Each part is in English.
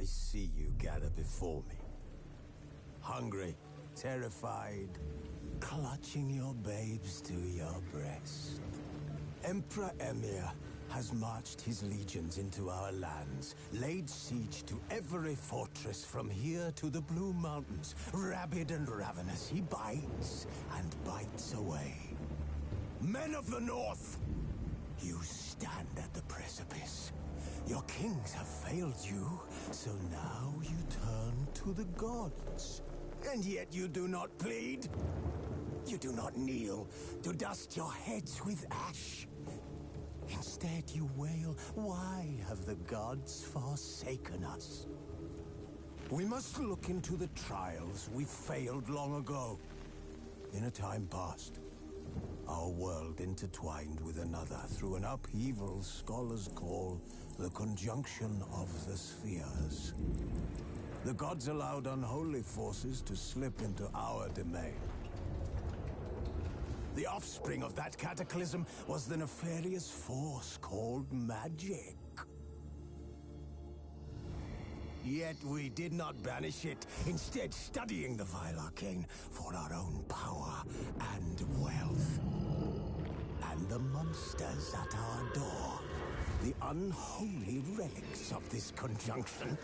see you gather before me. Hungry, terrified, clutching your babes to your breast. Emperor Emhyr has marched his legions into our lands, laid siege to every fortress from here to the Blue Mountains. Rabid and ravenous, he bites and bites away. Men of the North, you stand at the precipice. Your kings have failed you, so now you turn to the gods. And yet you do not plead. You do not kneel to dust your heads with ash. Instead you wail, why have the gods forsaken us? We must look into the trials we failed long ago. In a time past, our world intertwined with another through an upheaval scholars call the conjunction of the spheres. The gods allowed unholy forces to slip into our domain. The offspring of that cataclysm was the nefarious force called magic. Yet we did not banish it, instead studying the vile arcane for our own power and wealth. And the monsters at our door, the unholy relics of this conjunction.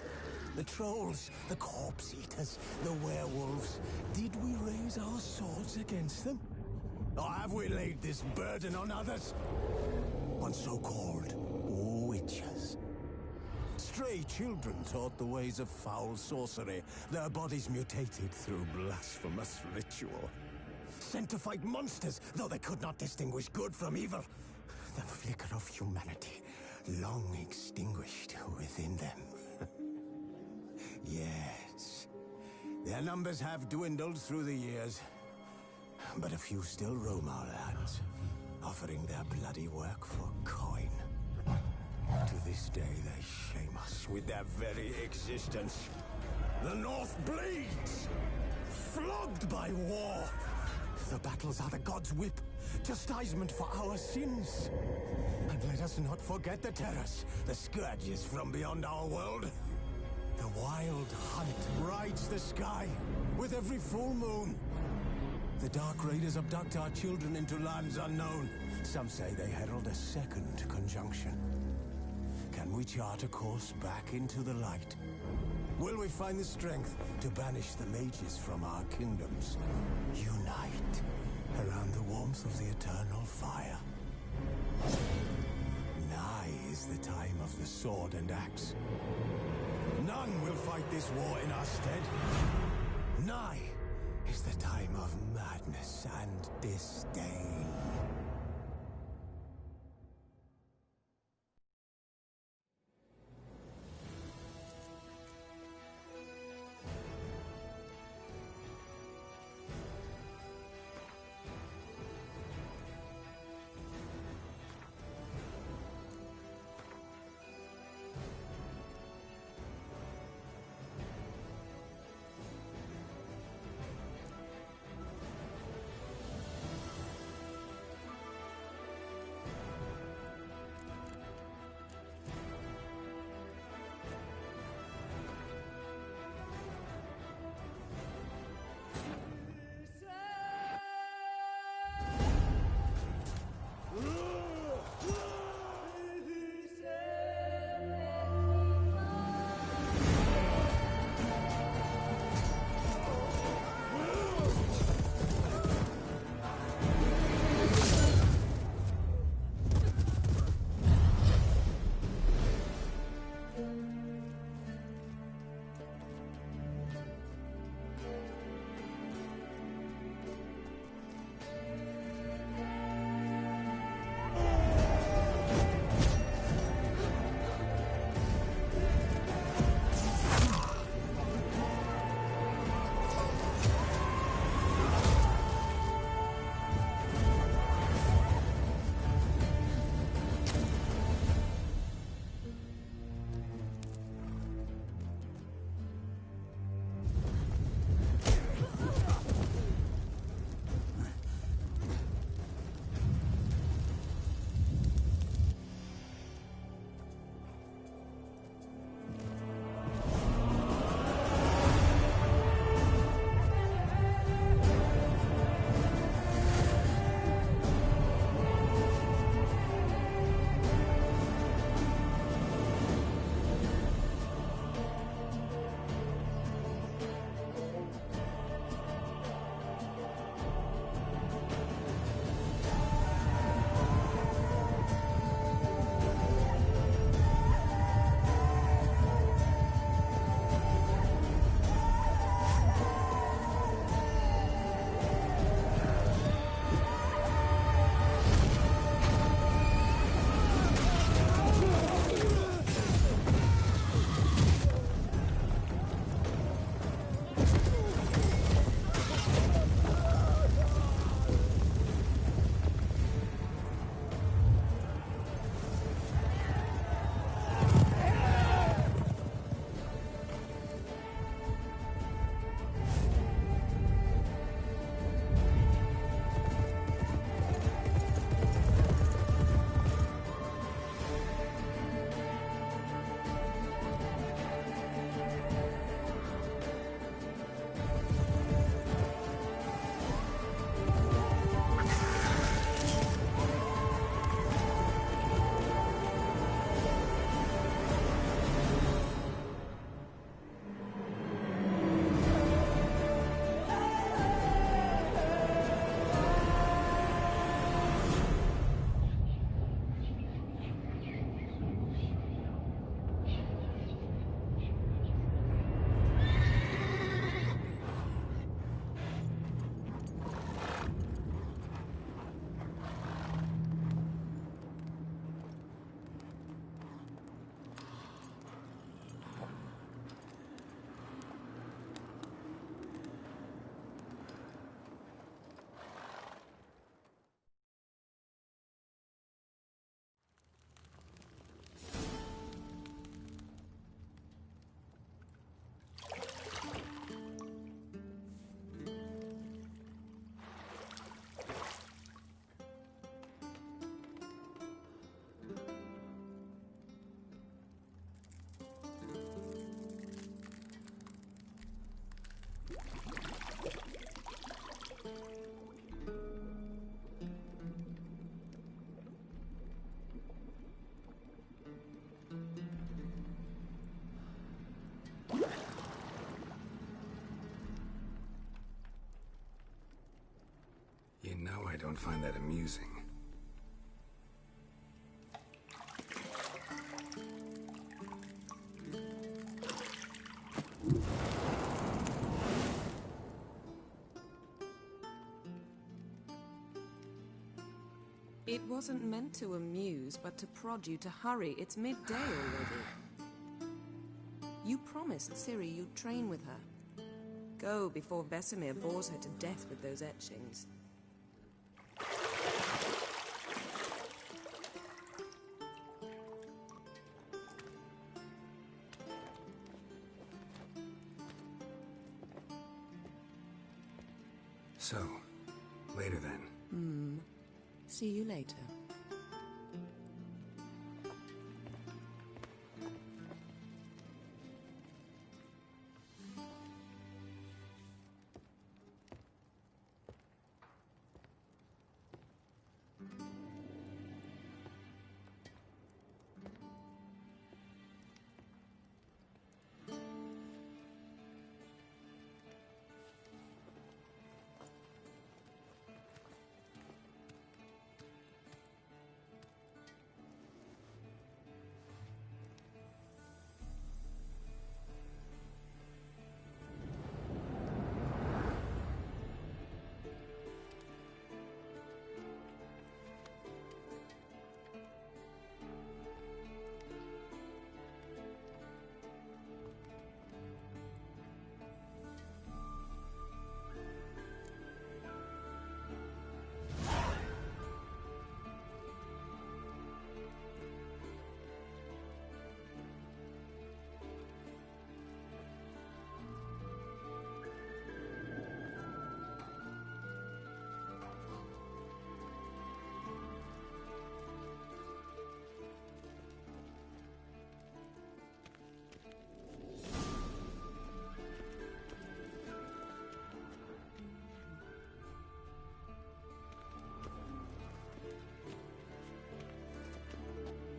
The trolls, the corpse-eaters, the werewolves. Did we raise our swords against them? Or have we laid this burden on others? On so-called witches. Stray children taught the ways of foul sorcery, their bodies mutated through blasphemous ritual. Sent to fight monsters, though they could not distinguish good from evil. The flicker of humanity, long extinguished within them. Yes, their numbers have dwindled through the years, but a few still roam our lands, offering their bloody work for coin. To this day, they shame us with their very existence. The North bleeds, flogged by war. The battles are the gods' whip, chastisement for our sins. And let us not forget the terrors, the scourges from beyond our world. The wild hunt rides the sky with every full moon. The Dark Raiders abduct our children into lands unknown. Some say they herald a second conjunction. Can we chart a course back into the light? Will we find the strength to banish the mages from our kingdoms? Unite around the warmth of the eternal fire. Nigh is the time of the sword and axe. None will fight this war in our stead. Nigh is the time of madness and disdain. You know I don't find that amusing. It wasn't meant to amuse, but to prod you to hurry. It's midday already. You promised Ciri you'd train with her. Go before Vesemir bores her to death with those etchings. So, later then. See you later.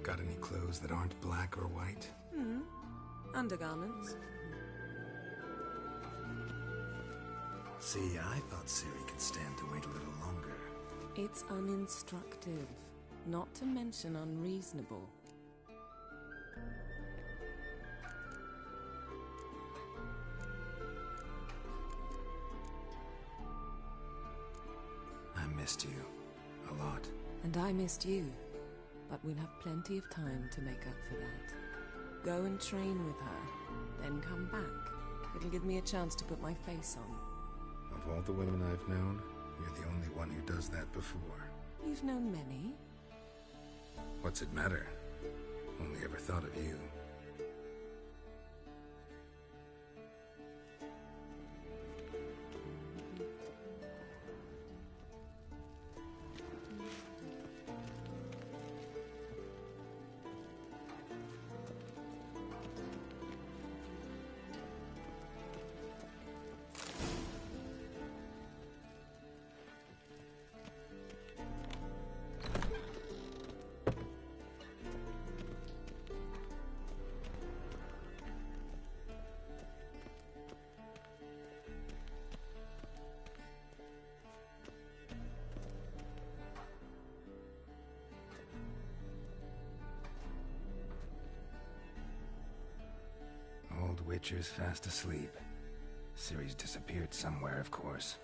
Got any clothes that aren't black or white? Undergarments. See, I thought Ciri could stand to wait a little longer. It's uninstructive, not to mention unreasonable. I missed you. A lot. And I missed you. But we'll have plenty of time to make up for that. Go and train with her, then come back It'll give me a chance to put my face on. Of all the women I've known, you're the only one who does that before. You've known many. What's it matter? Only ever thought of you. Old Witcher's fast asleep. Ciri's disappeared somewhere, of course.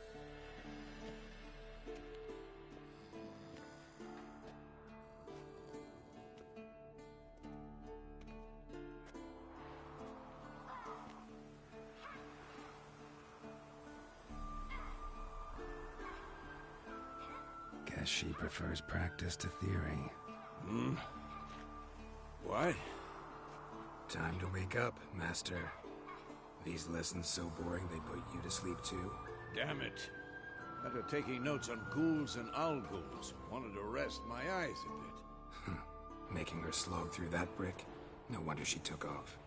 Guess she prefers practice to theory. What? Time to wake up, Master. These lessons so boring they put you to sleep too? Damn it. After taking notes on ghouls and Al-ghouls, wanted to rest my eyes a bit. Making her slog through that brick? No wonder she took off.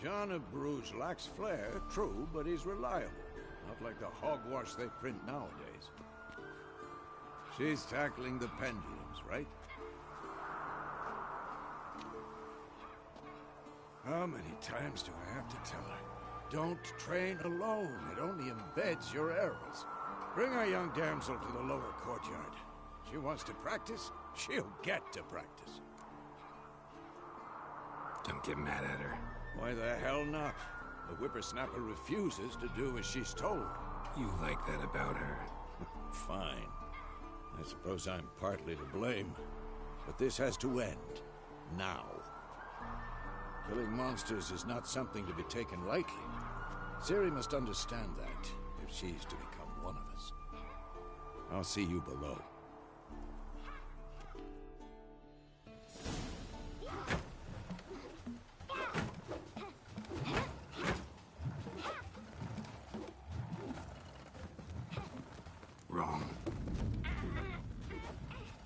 John of Bruges lacks flair, true, but he's reliable. Not like the hogwash they print nowadays. She's tackling the pendulums, right? How many times do I have to tell her? Don't train alone. It only embeds your errors. Bring our young damsel to the lower courtyard. She wants to practice, she'll get to practice. Don't get mad at her. Why the hell not? The whippersnapper refuses to do as she's told. You like that about her. Fine. I suppose I'm partly to blame. But this has to end. Now. Killing monsters is not something to be taken lightly. Ciri must understand that, if she's to become one of us. I'll see you below. Wrong.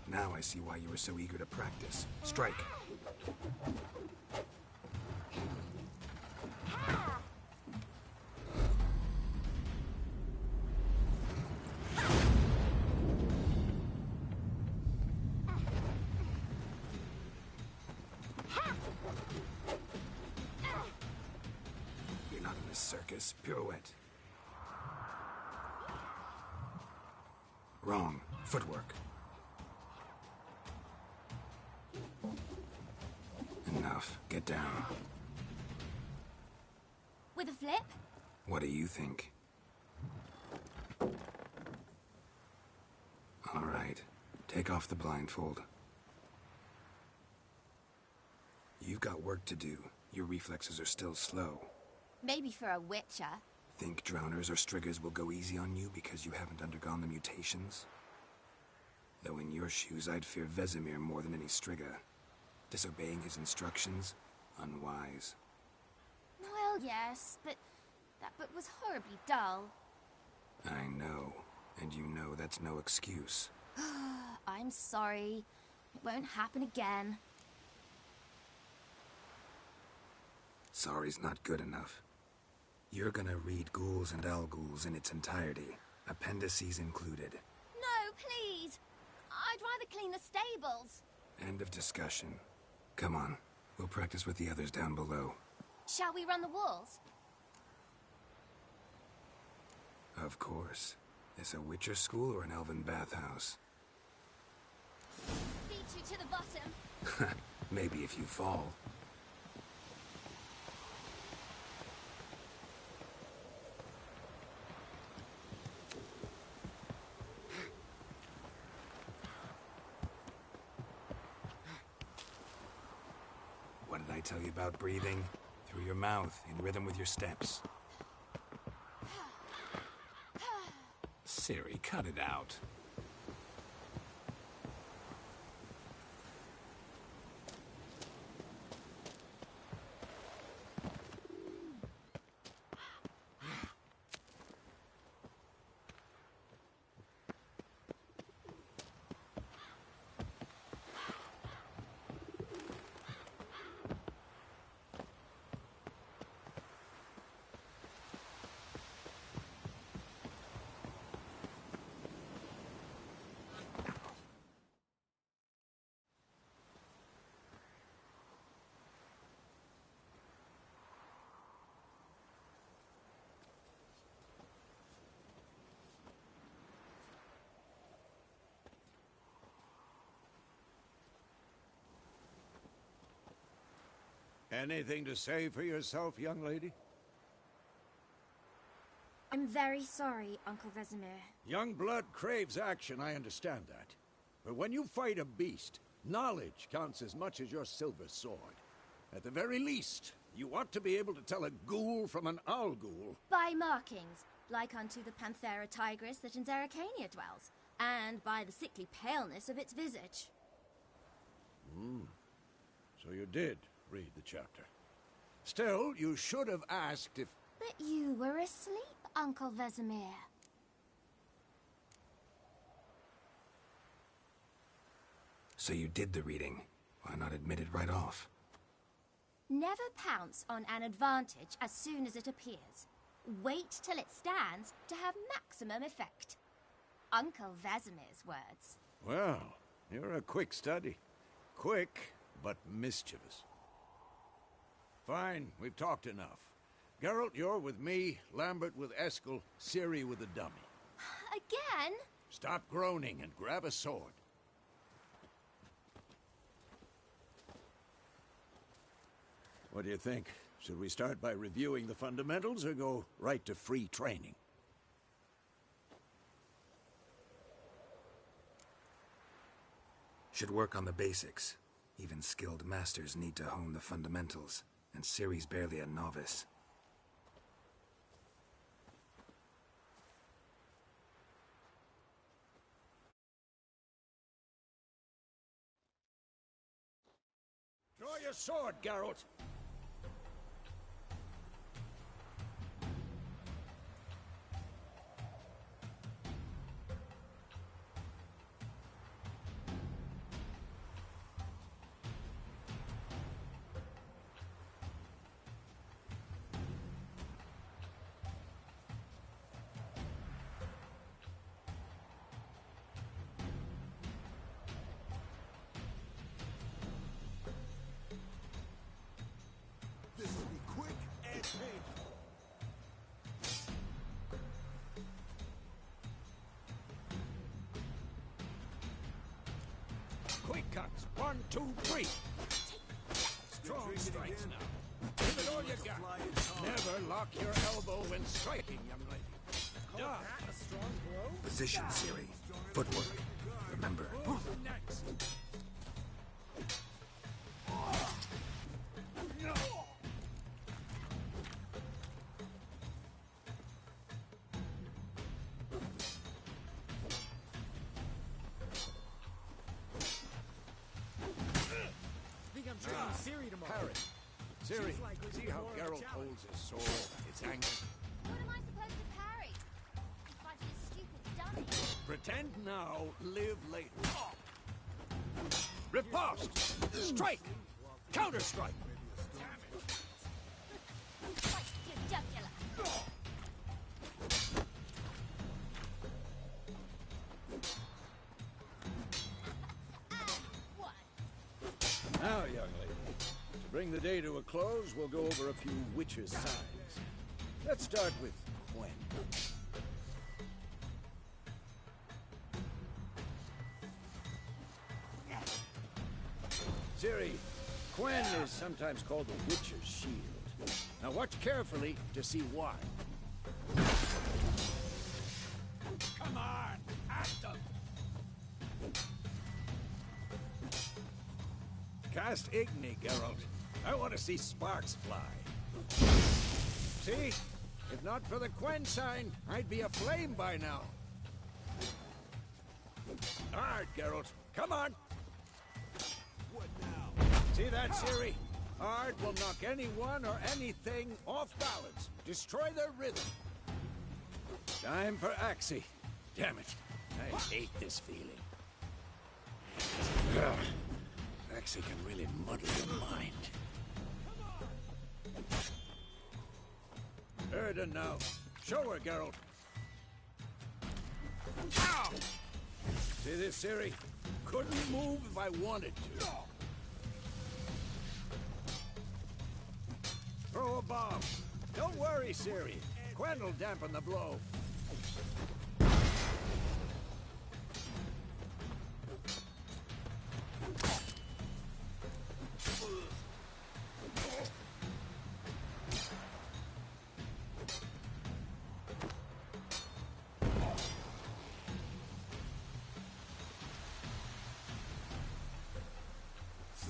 Now I see why you were so eager to practice. Strike. You're not in this circus. Pirouette. Wrong. Footwork. Enough. Get down. With a flip? What do you think? All right. Take off the blindfold. You've got work to do. Your reflexes are still slow. Maybe for a witcher. Think drowners or striggers will go easy on you because you haven't undergone the mutations? Though in your shoes, I'd fear Vesemir more than any strigger. Disobeying his instructions? Unwise. Well, yes, but that book was horribly dull. I know. And you know that's no excuse. I'm sorry. It won't happen again. Sorry's not good enough. You're gonna read Ghouls and Al-Ghouls in its entirety, appendices included. No, please! I'd rather clean the stables. End of discussion. Come on, we'll practice with the others down below. Shall we run the walls? Of course. This a Witcher school or an elven bathhouse? Beat you to the bottom. Maybe if you fall. What did I tell you about breathing? Through your mouth, in rhythm with your steps. Ciri, cut it out. Anything to say for yourself, young lady? I'm very sorry, Uncle Vesemir. Young blood craves action, I understand that. But when you fight a beast, knowledge counts as much as your silver sword. At the very least, you ought to be able to tell a ghoul from an owl ghoul. By markings, like unto the Panthera tigris that in Zerrikania dwells, and by the sickly paleness of its visage. So you did read the chapter. Still, you should have asked if... But you were asleep, Uncle Vesemir. So you did the reading. Why not admit it right off? Never pounce on an advantage as soon as it appears. Wait till it stands to have maximum effect. Uncle Vesemir's words. Well, you're a quick study. Quick, but mischievous. Fine, we've talked enough. Geralt, you're with me, Lambert with Eskel, Ciri with the dummy. Again? Stop groaning and grab a sword. What do you think? Should we start by reviewing the fundamentals or go right to free training? Should work on the basics. Even skilled masters need to hone the fundamentals, and Ciri's barely a novice. Draw your sword, Geralt! This will be quick and painful. Quick cuts! 1, 2, 3! Strong strikes now. Give it all you got. Never lock your elbow when striking, young lady. Done. Position, Ciri. Footwork. Remember. Next. Parry. Ciri, see how Geralt holds his sword? It's angled. What am I supposed to parry? I'm fighting a stupid dummy. Pretend now, live later. Riposte! Strike! Counter-strike! Fight your jugular. Now, young lady, to bring the day to a close, we'll go over a few witches' signs. Let's start with Quen. Ciri, Quen is sometimes called the Witcher's Shield. Now watch carefully to see why. Come on, at them! Cast Igni, Geralt. I want to see sparks fly. See? If not for the Quen sign, I'd be aflame by now. All right, Geralt, come on. See that, Ciri? Art will knock anyone or anything off balance. Destroy their rhythm. Time for Axii. Damn it. I hate this feeling. Axii can really muddle your mind. Erden now. Show her, Geralt. Ow! See this, Ciri? Couldn't move if I wanted to. Throw a bomb. Don't worry, Ciri. Quen will dampen the blow.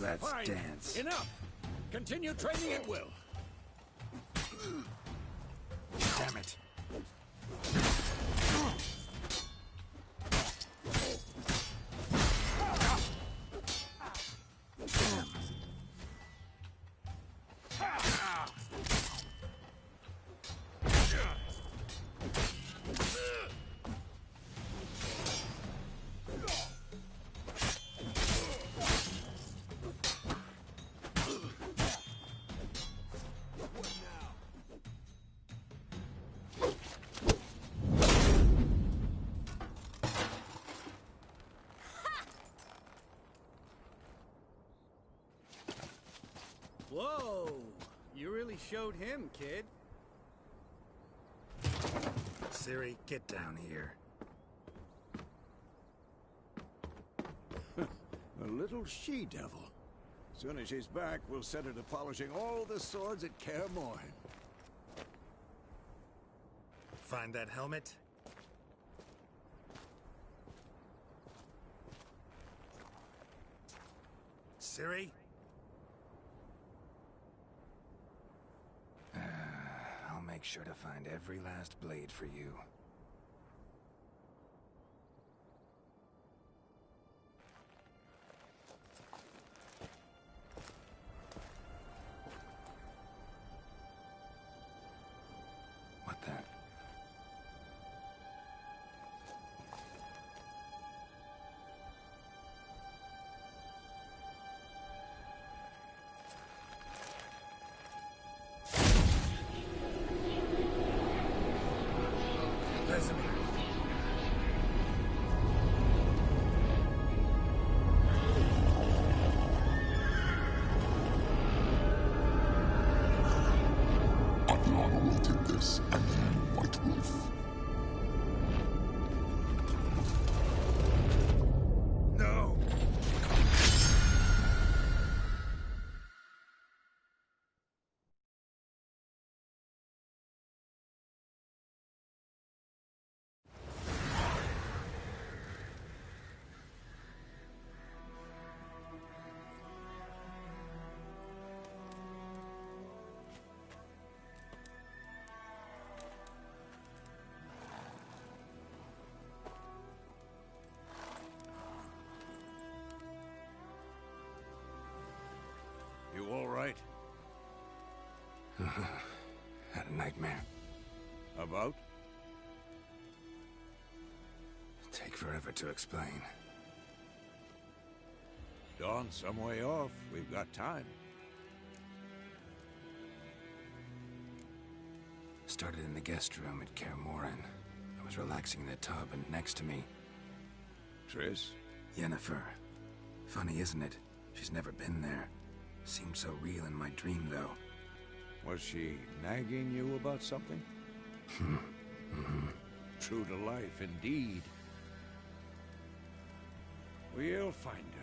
Let's Fine. dance. Enough. Continue training at will. Damn it. Whoa! You really showed him, kid. Ciri, get down here. A little she-devil. Soon as she's back, we'll set her to polishing all the swords at Kaer Morhen. Find that helmet? Ciri? I'll make sure to find every last blade for you. What the? Vesemir. Athlana will take this, and you, White Wolf. No! You all right? Had a nightmare. About? Take forever to explain. Dawn's some way off. We've got time. Started in the guest room at Kaer Morhen. I was relaxing in the tub, and next to me, Triss? Yennefer. Funny, isn't it? She's never been there. Seemed so real in my dream, though. Was she nagging you about something? True to life, indeed. We'll find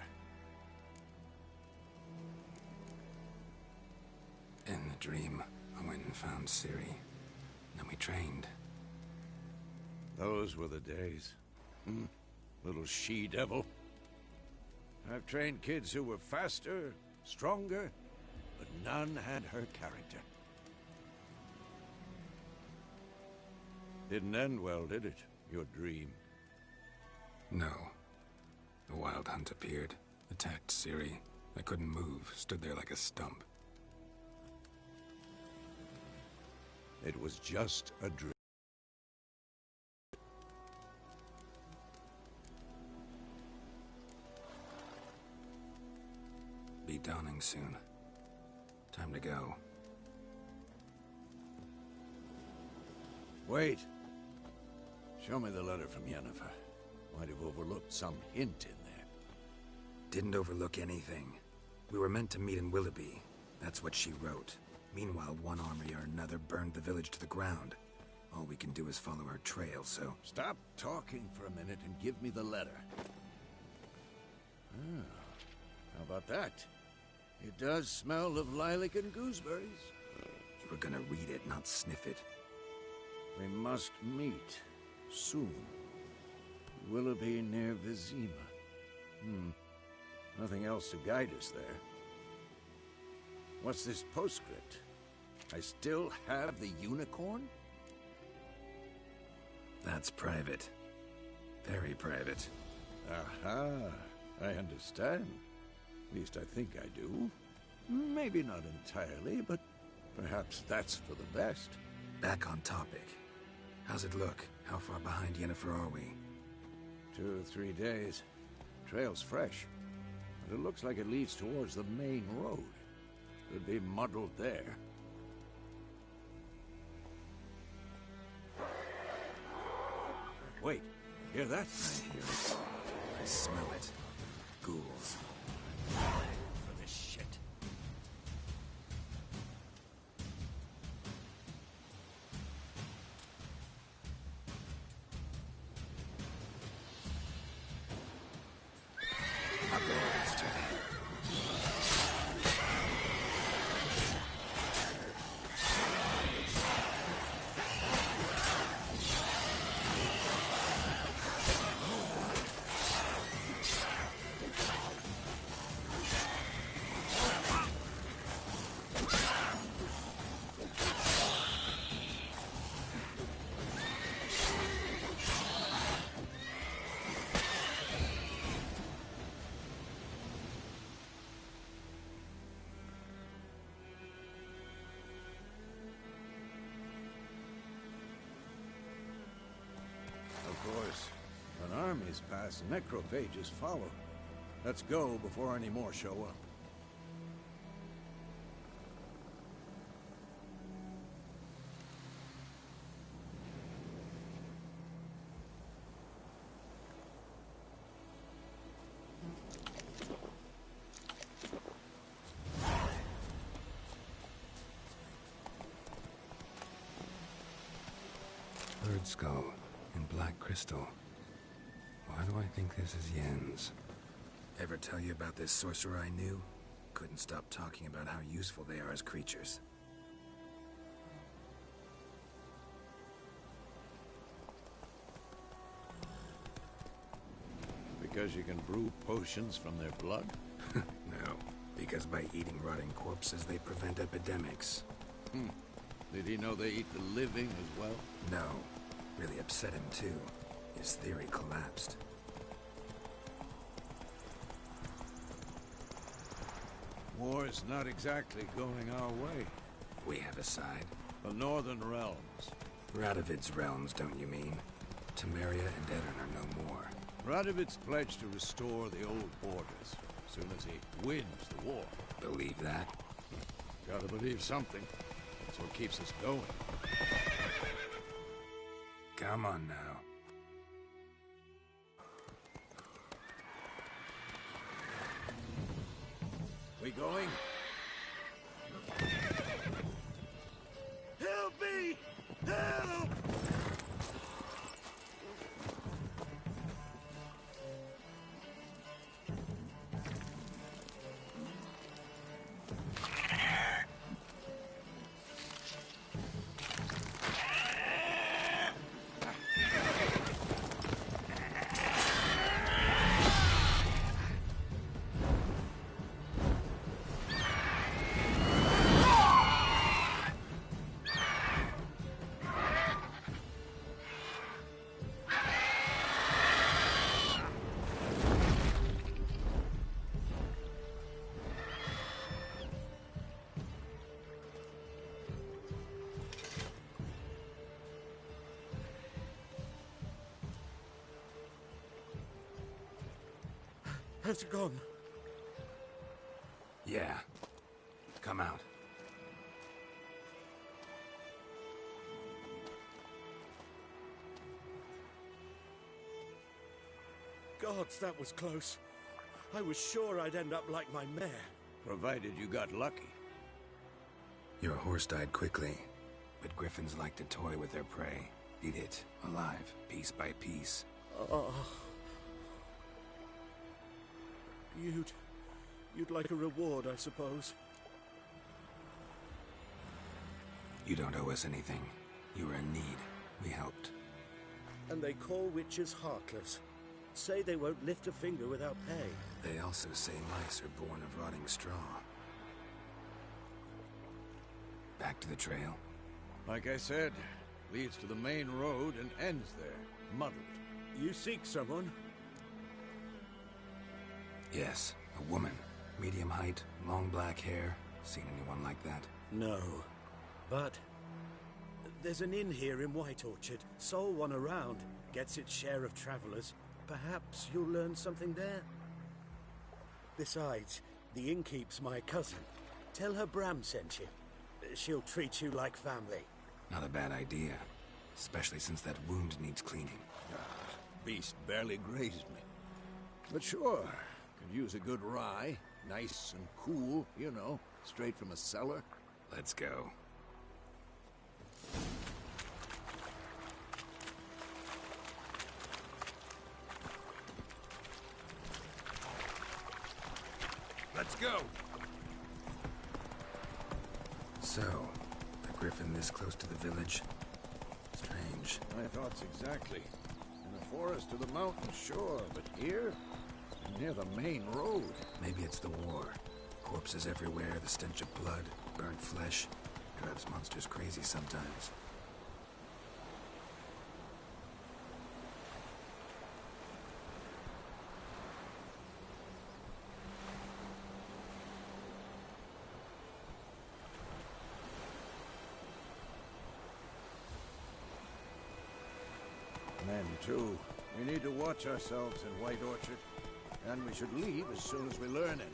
her. In the dream, I went and found Ciri. Then we trained. Those were the days. Little she-devil. I've trained kids who were faster, stronger, but none had her character. Didn't end well, did it? Your dream? No. The Wild Hunt appeared, attacked Ciri. I couldn't move, stood there like a stump. It was just a dream. Be dawning soon. Time to go. Wait. Show me the letter from Yennefer. Might have overlooked some hint in there. Didn't overlook anything. We were meant to meet in Willoughby. That's what she wrote. Meanwhile, one army or another burned the village to the ground. All we can do is follow her trail, so... Stop talking for a minute and give me the letter. Ah, how about that? It does smell of lilac and gooseberries. You were gonna read it, not sniff it. We must meet. Soon. Willoughby near Vizima. Nothing else to guide us there. What's this postscript? I still have the unicorn? That's private. Very private. Aha, I understand. At least I think I do. Maybe not entirely, but perhaps that's for the best. Back on topic. How's it look? How far behind Yennefer are we? 2 or 3 days. Trail's fresh, but it looks like it leads towards the main road. Could be muddled there. Wait, hear that? I hear it. I smell it. Ghouls. For this shit. I'll go faster. Of course, when armies pass, necrophages follow. Let's go before any more show up. Bird skull and black crystal. Why do I think this is Yen's? Ever tell you about this sorcerer I knew? Couldn't stop talking about how useful they are as creatures. Because you can brew potions from their blood? No, because by eating rotting corpses, they prevent epidemics. Did he know they eat the living as well? No, really upset him too. His theory collapsed. War's not exactly going our way. We have a side. The Northern Realms. Radovid's realms, don't you mean? Temeria and Edirn are no more. Radovid's pledged to restore the old borders, as soon as he wins the war. Believe that? Gotta believe something. That's what keeps us going. Come on now. We going? Help me! Help! Has it gone? Yeah. Come out. Gods, that was close. I was sure I'd end up like my mare. Provided you got lucky. Your horse died quickly, but griffins like to toy with their prey. Eat it, alive, piece by piece. Oh. You'd like a reward, I suppose. You don't owe us anything. You were in need. We helped. And they call witches heartless. Say they won't lift a finger without pay. They also say mice are born of rotting straw. Back to the trail? Like I said, leads to the main road and ends there, muddled. You seek someone? Yes, a woman. Medium height, long black hair. Seen anyone like that? No. But there's an inn here in White Orchard. Sole one around. Gets its share of travelers. Perhaps you'll learn something there? Besides, the innkeep's my cousin. Tell her Bram sent you. She'll treat you like family. Not a bad idea. Especially since that wound needs cleaning. Beast barely grazed me. But sure, could use a good rye. Nice and cool, you know, straight from a cellar. Let's go. Let's go! So, a griffin this close to the village? Strange. My thoughts exactly. In the forest or the mountain, sure, but here? Near the main road. Maybe it's the war. Corpses everywhere, the stench of blood, burnt flesh. Drives monsters crazy sometimes. Men, too. We need to watch ourselves in White Orchard. And we should leave as soon as we learn anything.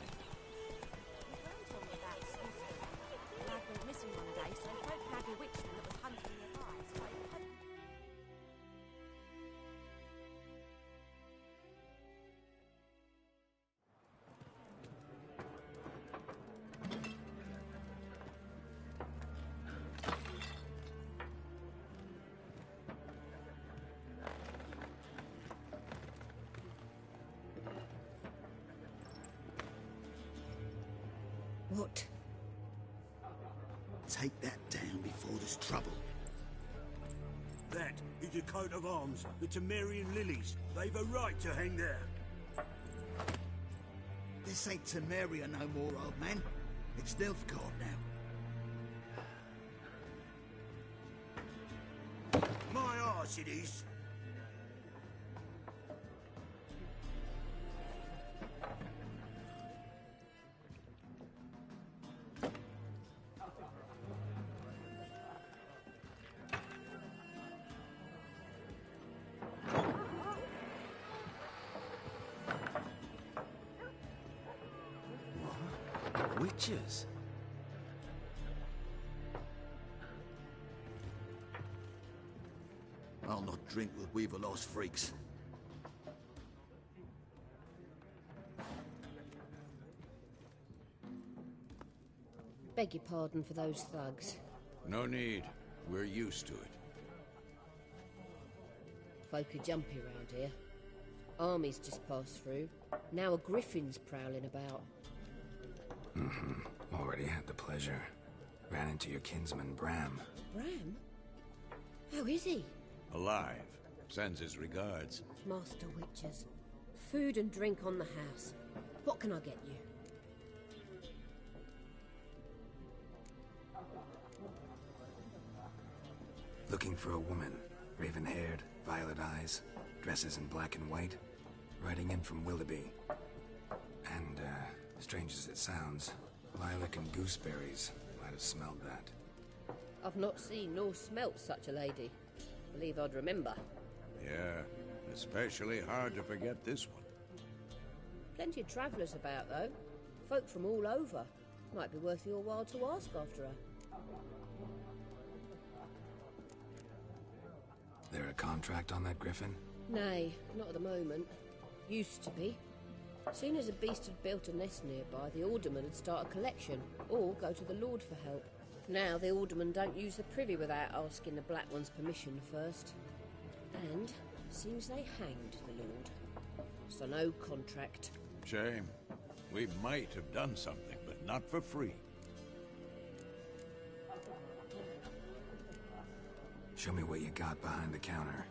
What? Take that down before there's trouble. That is a coat of arms, the Temerian lilies. They've a right to hang there. This ain't Temeria no more, old man. It's Nilfgaard now. My arse it is. Witches? I'll not drink with Weaver-lost freaks. Beg your pardon for those thugs. No need. We're used to it. Folk are jumpy around here. Armies just passed through. Now a griffin's prowling about. Already had the pleasure. Ran into your kinsman, Bram. Bram? How is he? Alive. Sends his regards. Master Witches. Food and drink on the house. What can I get you? Looking for a woman. Raven-haired, violet eyes, dresses in black and white. Riding in from Willoughby. And, strange as it sounds, lilac and gooseberries might have smelled that. I've not seen nor smelt such a lady. Believe I'd remember. Yeah, especially hard to forget this one. Plenty of travellers about, though. Folk from all over. Might be worth your while to ask after her. There a contract on that griffin? Nay, not at the moment. Used to be. Soon as a beast had built a nest nearby, the alderman would start a collection, or go to the Lord for help. Now the aldermen don't use the privy without asking the Black One's permission first. And seems they hanged the Lord. So no contract. Shame. We might have done something, but not for free. Show me what you got behind the counter.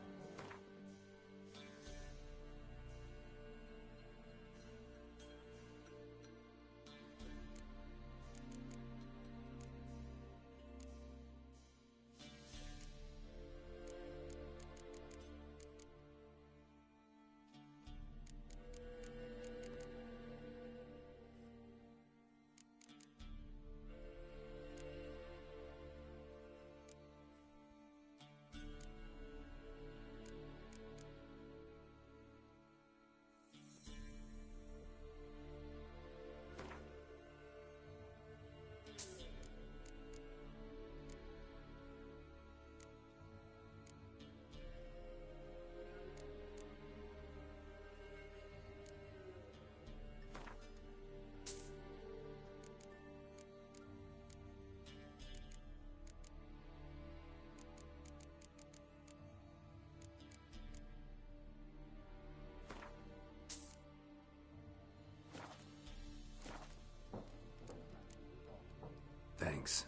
Thanks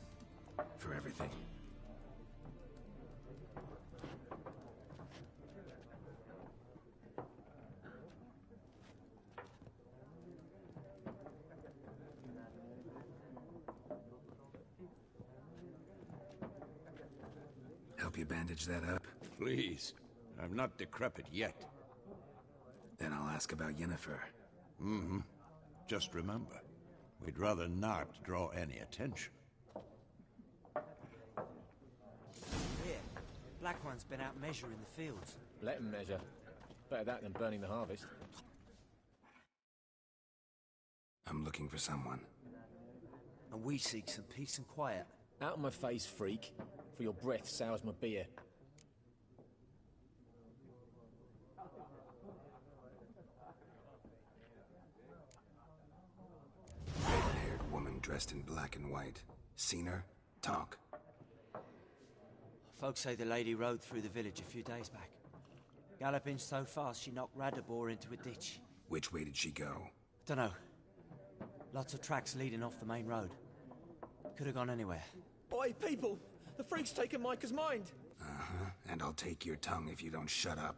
for everything. Help you bandage that up? Please. I'm not decrepit yet. Then I'll ask about Yennefer. Mm-hmm. Just remember, we'd rather not draw any attention. Here, Black One's been out measuring the fields. Let him measure. Better that than burning the harvest. I'm looking for someone. And we seek some peace and quiet. Out of my face, freak. For your breath sours my beer. Red-haired woman dressed in black and white. Seen her? Talk. Folks say the lady rode through the village a few days back. Galloping so fast she knocked Radabor into a ditch. Which way did she go? Dunno. Lots of tracks leading off the main road. Could have gone anywhere. Oi, people! The freak's taken Micah's mind! Uh-huh. And I'll take your tongue if you don't shut up.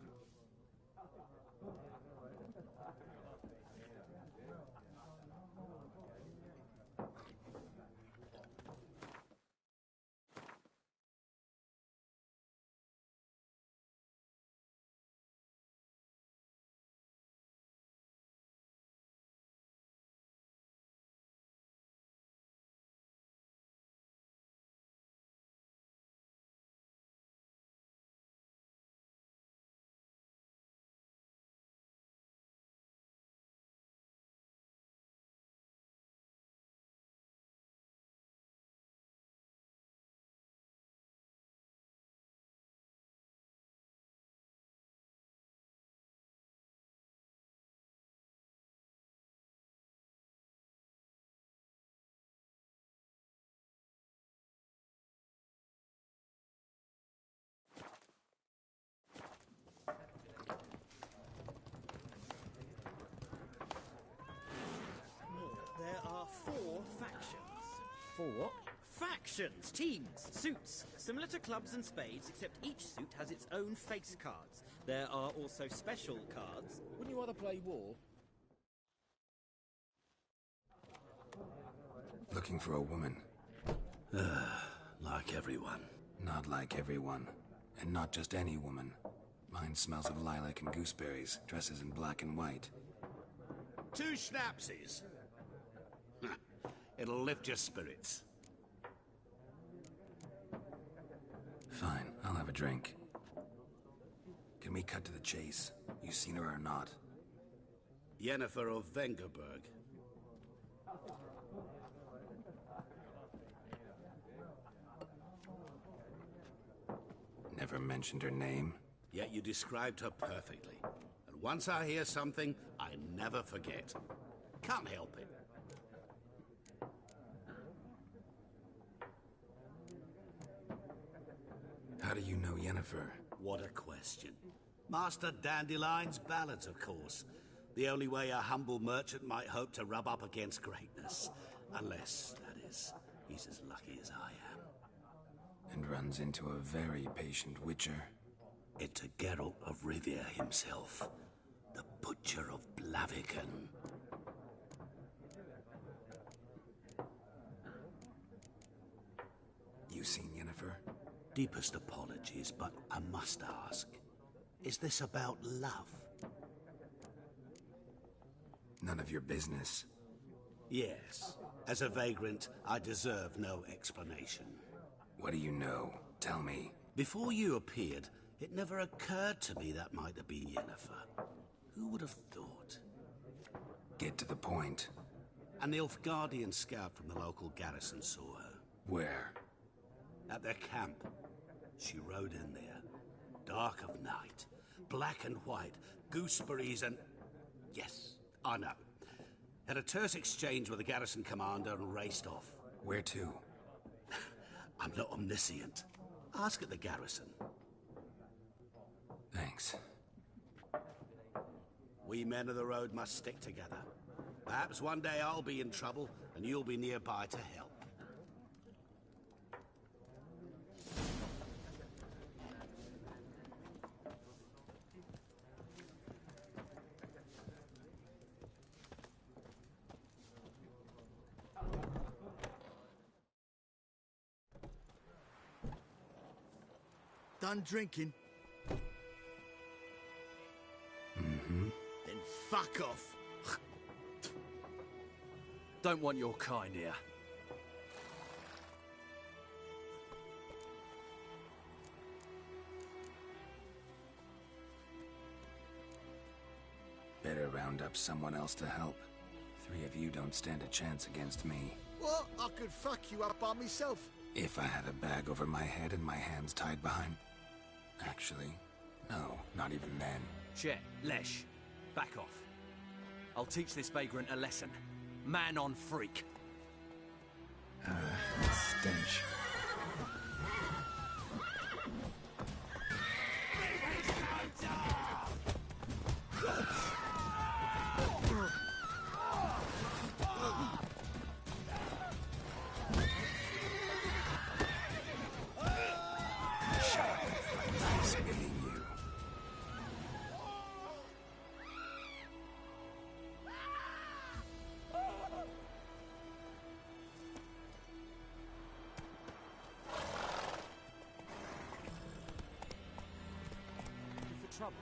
There are 4 factions. 4 what? Factions! Teams! Suits! Similar to clubs and spades, except each suit has its own face cards. There are also special cards. Wouldn't you rather play war? Looking for a woman. Like everyone. Not like everyone. And not just any woman. Mine smells of lilac and gooseberries, dresses in black and white. 2 schnapsies. It'll lift your spirits. Fine, I'll have a drink. Can we cut to the chase? You seen her or not? Yennefer of Vengerberg. Never mentioned her name. Yet you described her perfectly. And once I hear something, I never forget. Can't help it. How do you know Yennefer? What a question. Master Dandelion's ballads, of course. The only way a humble merchant might hope to rub up against greatness. Unless, that is, he's as lucky as I am. And runs into a very patient witcher. It's a Geralt of Rivia himself. The Butcher of Blaviken. You seen Yennefer? Deepest apologies, but I must ask. Is this about love? None of your business. Yes. As a vagrant, I deserve no explanation. What do you know? Tell me. Before you appeared, it never occurred to me that might have been Yennefer. Who would have thought? Get to the point. An Nilfgaardian scout from the local garrison saw her. Where? At their camp. She rode in there. Dark of night. Black and white. Gooseberries and... Yes, I know. Had a terse exchange with the garrison commander and raced off. Where to? I'm not omniscient. Ask at the garrison. Thanks. We men of the road must stick together. Perhaps one day I'll be in trouble and you'll be nearby to help. Done drinking? Mm-hmm. Then fuck off. Don't want your kind here. Better round up someone else to help. 3 of you don't stand a chance against me. What? I could fuck you up by myself. If I had a bag over my head and my hands tied behind... Actually, no, not even then. Chet, Lesh, back off. I'll teach this vagrant a lesson. Man on freak. Stench. Trouble.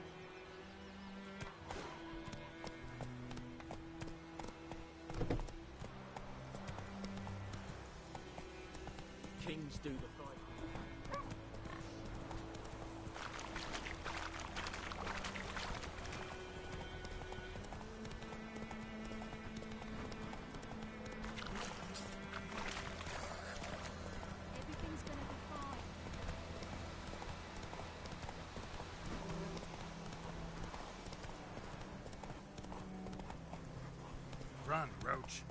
Kings do the fight. Everything's gonna be fine. Run, Roach.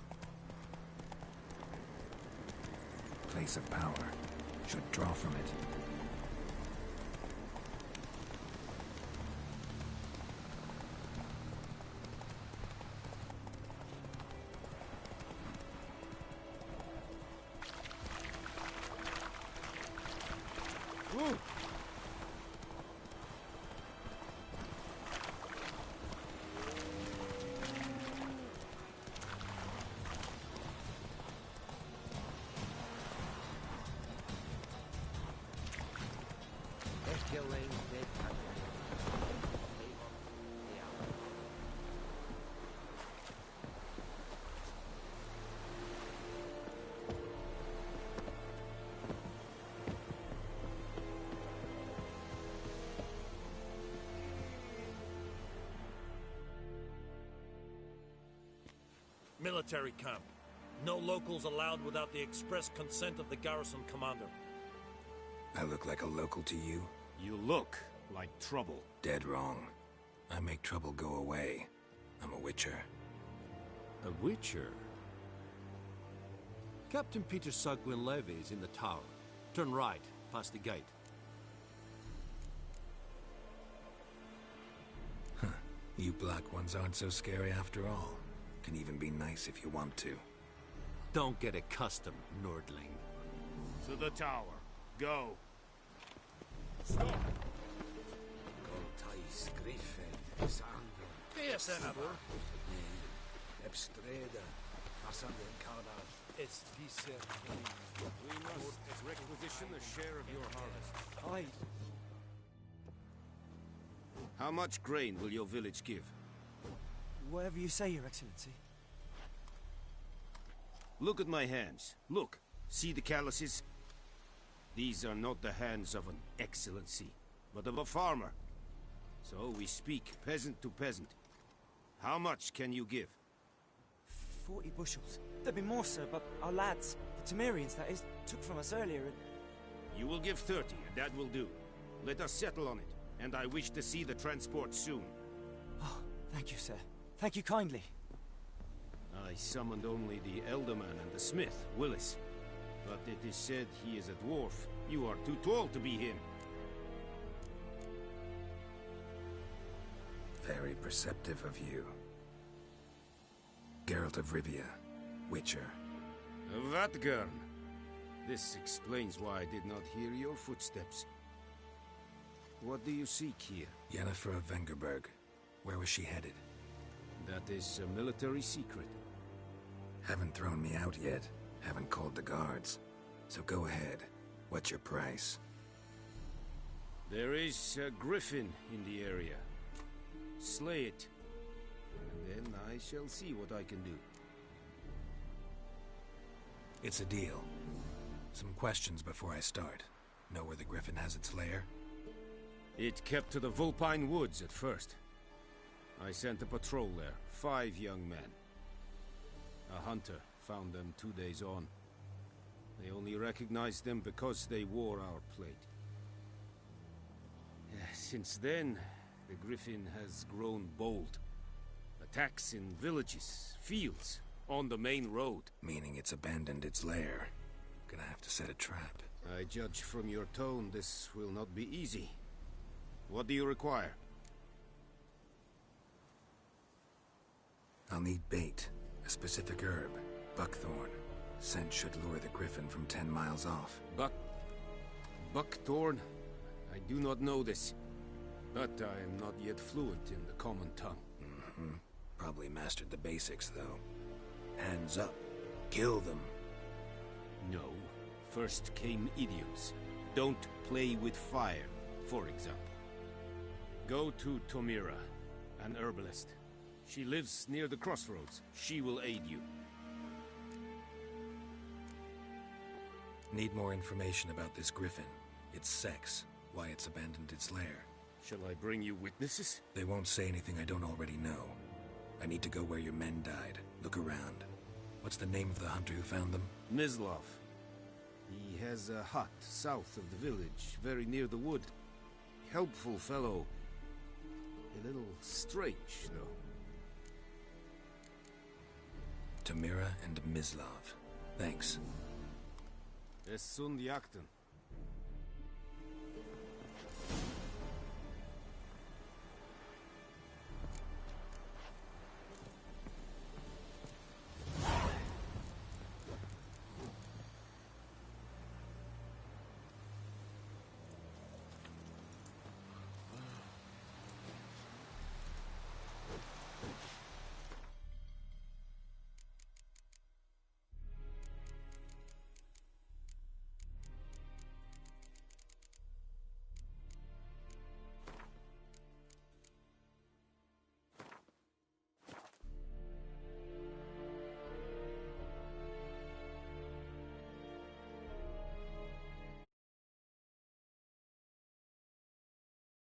Place of power. Should draw from it. Woo! Military camp. No locals allowed without the express consent of the garrison commander. I look like a local to you? You look like trouble. Dead wrong. I make trouble go away. I'm a witcher. A witcher? Captain Peter Sugwin Levy is in the tower. Turn right, past the gate. Huh. You black ones aren't so scary after all. Can even be nice if you want to. Don't get accustomed, Nordling. To the tower. Go. Stop! Coltais Griffin, Sangue. Dear Senator. Ebstreda, Passande Encarnal. We must requisition a share of your harvest. How much grain will your village give? Whatever you say, Your Excellency. Look at my hands. Look. See the calluses? These are not the hands of an excellency, but of a farmer. So we speak peasant to peasant. How much can you give? 40 bushels. There'd be more, sir, but our lads, the Temerians, that is, took from us earlier and... You will give 30, and that will do. Let us settle on it, and I wish to see the transport soon. Oh, thank you, sir. Thank you kindly. I summoned only the Elderman and the smith, Willis. But it is said he is a dwarf. You are too tall to be him. Very perceptive of you. Geralt of Rivia, Witcher. Vatgern. This explains why I did not hear your footsteps. What do you seek here? Yennefer of Vengerberg. Where was she headed? That is a military secret. Haven't thrown me out yet. Haven't called the guards. So go ahead. What's your price? There is a griffin in the area. Slay it. And then I shall see what I can do. It's a deal. Some questions before I start. Know where the griffin has its lair? It kept to the Vulpine Woods at first. I sent a patrol there, 5 young men. A hunter found them 2 days on. They only recognized them because they wore our plate. Since then, the griffin has grown bold. Attacks in villages, fields, on the main road. Meaning it's abandoned its lair. Gonna have to set a trap. I judge from your tone this will not be easy. What do you require? I'll need bait. A specific herb. Buckthorn. Scent should lure the griffin from 10 miles off. Buckthorn? I do not know this. But I am not yet fluent in the common tongue. Mm-hmm. Probably mastered the basics, though. Hands up. Kill them. No. First came idioms. Don't play with fire, for example. Go to Tomira, an herbalist. She lives near the crossroads. She will aid you. Need more information about this griffin. Its sex. Why it's abandoned its lair. Shall I bring you witnesses? They won't say anything I don't already know. I need to go where your men died. Look around. What's the name of the hunter who found them? Mislav. He has a hut south of the village, very near the wood. Helpful fellow. A little strange, though. Tomira and Mislav. Thanks. Es Sund Jagden.